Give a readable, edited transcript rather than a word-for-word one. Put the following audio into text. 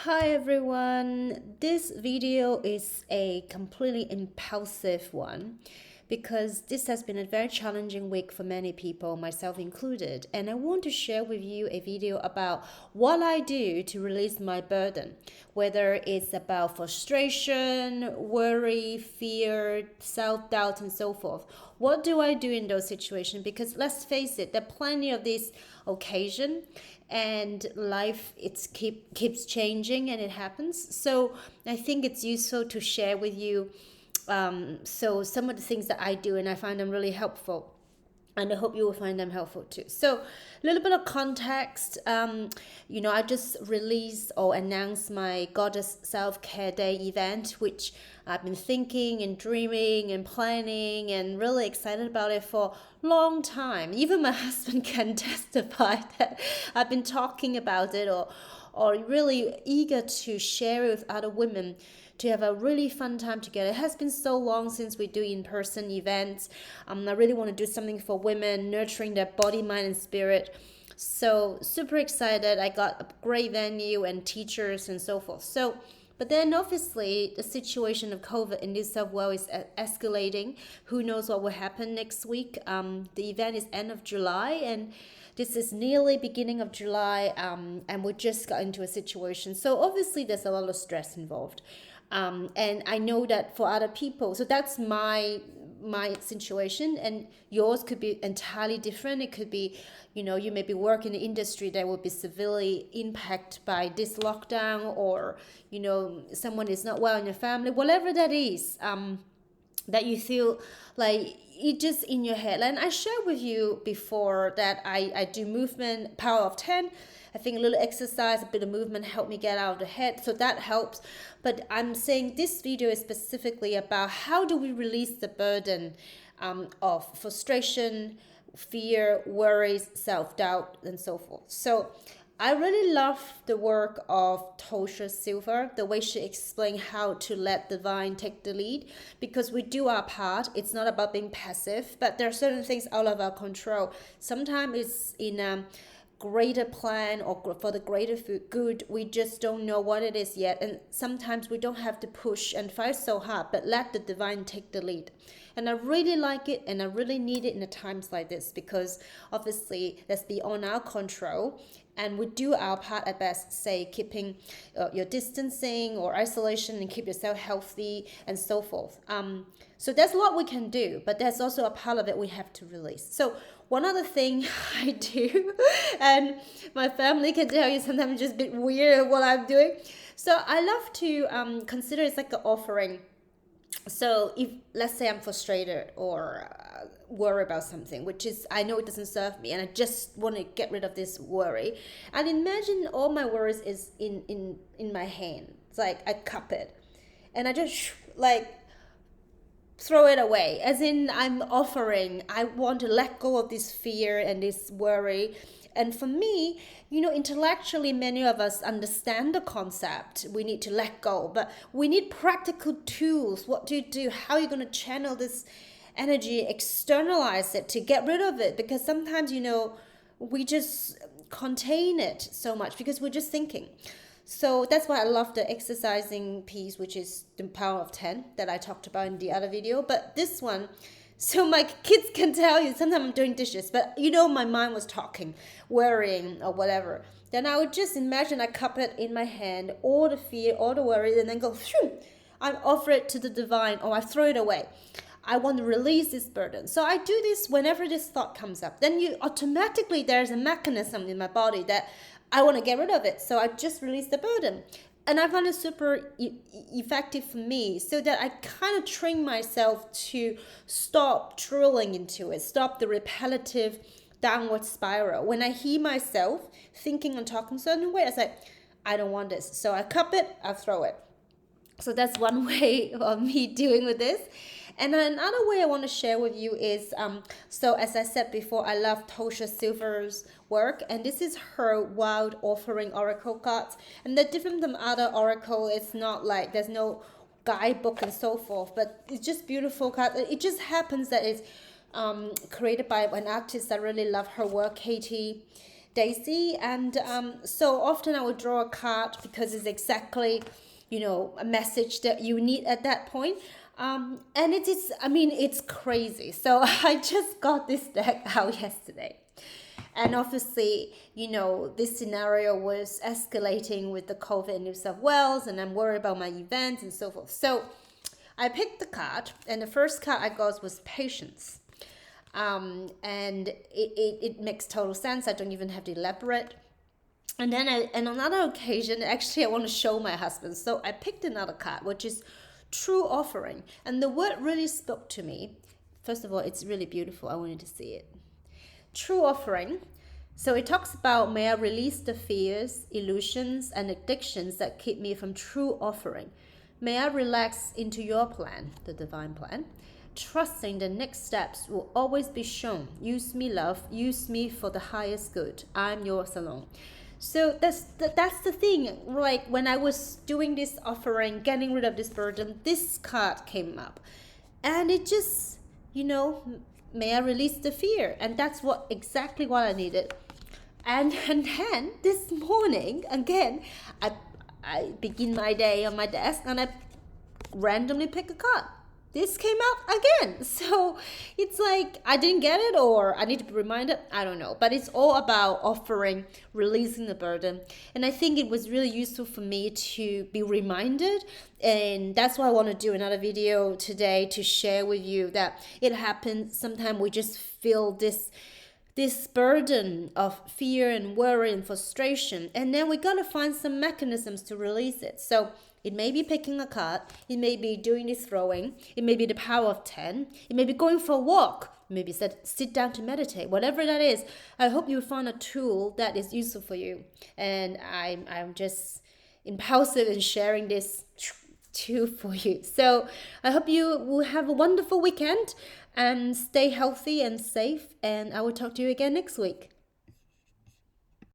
Hi everyone, this video is a completely impulsive one because this has been a very challenging week for many people, myself included, and I want to share with you a video about what I do to release my burden, whether it's about frustration, worry, fear, self-doubt, and so forth. What do I do in those situations? Because let's face it, there are plenty of these occasions and life keeps changing and it happens, so I think it's useful to share with you so some of the things that I do and I find them really helpful, and I hope you will find them helpful too. So, a little bit of context. I just released or announced my Goddess Self Care Day event, which I've been thinking and dreaming and planning and really excited about it for a long time. Even my husband can testify that I've been talking about it or really eager to share it with other women to have a really fun time together. It has been so long since we do in-person events. I really want to do something for women, nurturing their body, mind, and spirit. So super excited. I got a great venue and teachers and so forth. But then obviously the situation of COVID in New South Wales is escalating. Who knows what will happen next week? The event is end of July and this is nearly beginning of July, and we just got into a situation. So obviously there's a lot of stress involved. And I know that for other people, so that's my situation, and yours could be entirely different. It could be, you maybe work in the industry that will be severely impacted by this lockdown, or someone is not well in your family, whatever that is. That you feel like it just in your head. And I shared with you before that I do movement, power of 10. I think a little exercise, a bit of movement helped me get out of the head. So that helps. But I'm saying this video is specifically about how do we release the burden of frustration, fear, worries, self-doubt, and so forth. So I really love the work of Tosha Silver, the way she explained how to let divine take the lead, because we do our part. It's not about being passive, but there are certain things out of our control. Sometimes it's in a greater plan or for the greater good. We just don't know what it is yet. And sometimes we don't have to push and fight so hard, but let the divine take the lead. And I really like it and I really need it in the times like this, because obviously that's beyond our control, and we do our part at best, say keeping your distancing or isolation and keep yourself healthy and so forth. So there's a lot we can do, but there's also a part of it we have to release. So one other thing I do, and my family can tell you sometimes it's just a bit weird what I'm doing. So I love to consider it's like an offering. So if let's say I'm frustrated or worry about something, which is I know it doesn't serve me, and I just want to get rid of this worry, and imagine all my worries is in my hand. It's like I cup it and I just like throw it away, as in I'm offering, I want to let go of this fear and this worry. And for me, intellectually many of us understand the concept, we need to let go, but we need practical tools. What do you do? How are you going to channel this energy, externalize it to get rid of it? Because sometimes we just contain it so much because we're just thinking. So that's why I love the exercising piece, which is the power of 10 that I talked about in the other video. But this one, so my kids can tell you sometimes I'm doing dishes, but my mind was talking, worrying or whatever. Then I would just imagine I cup it in my hand, all the fear, all the worry, and then go, phew, I offer it to the divine, or I throw it away. I want to release this burden. So I do this whenever this thought comes up. Then you automatically, there's a mechanism in my body that I want to get rid of it. So I just release the burden. And I find it super effective for me, so that I kind of train myself to stop drilling into it, stop the repetitive downward spiral. When I hear myself thinking and talking a certain way, I say, I don't want this. So I cup it, I throw it. So that's one way of me dealing with this. And then another way I want to share with you is, so as I said before, I love Tosha Silver's work, and this is her Wild Offering Oracle cards. And they're different from other oracle. It's not like there's no guidebook and so forth, but it's just beautiful card. It just happens that it's created by an artist. I really love her work, Katie. Daisy. And so often I would draw a card because it's exactly, a message that you need at that point. And it is, I mean, it's crazy. So I just got this deck out yesterday. And obviously, this scenario was escalating with the COVID in New South Wales, and I'm worried about my events and so forth. So I picked the card, and the first card I got was patience. And it makes total sense. I don't even have to elaborate. And then on another occasion, actually, I want to show my husband. So I picked another card, which is true offering. And the word really spoke to me. First of all, it's really beautiful. I wanted to see it. True offering. So it talks about, may I release the fears, illusions, and addictions that keep me from true offering. May I relax into your plan, the divine plan, trusting the next steps will always be shown. Use me, love. Use me for the highest good. I'm yours alone. So that's the thing. Like when I was doing this offering, getting rid of this burden, this card came up. And it just, may I release the fear? And that's exactly what I needed. And then this morning, again, I begin my day on my desk and I randomly pick a card. This came out again. So it's like I didn't get it, or I need to be reminded. I don't know. But it's all about offering, releasing the burden. And I think it was really useful for me to be reminded. And that's why I want to do another video today to share with you that it happens. Sometimes we just feel this burden of fear and worry and frustration. And then we got to find some mechanisms to release it. So it may be picking a card. It may be doing this throwing. It may be the power of 10. It may be going for a walk. Maybe sit down to meditate. Whatever that is, I hope you find a tool that is useful for you. And I'm just impulsive in sharing this too for you. So I hope you will have a wonderful weekend and stay healthy and safe. And I will talk to you again next week.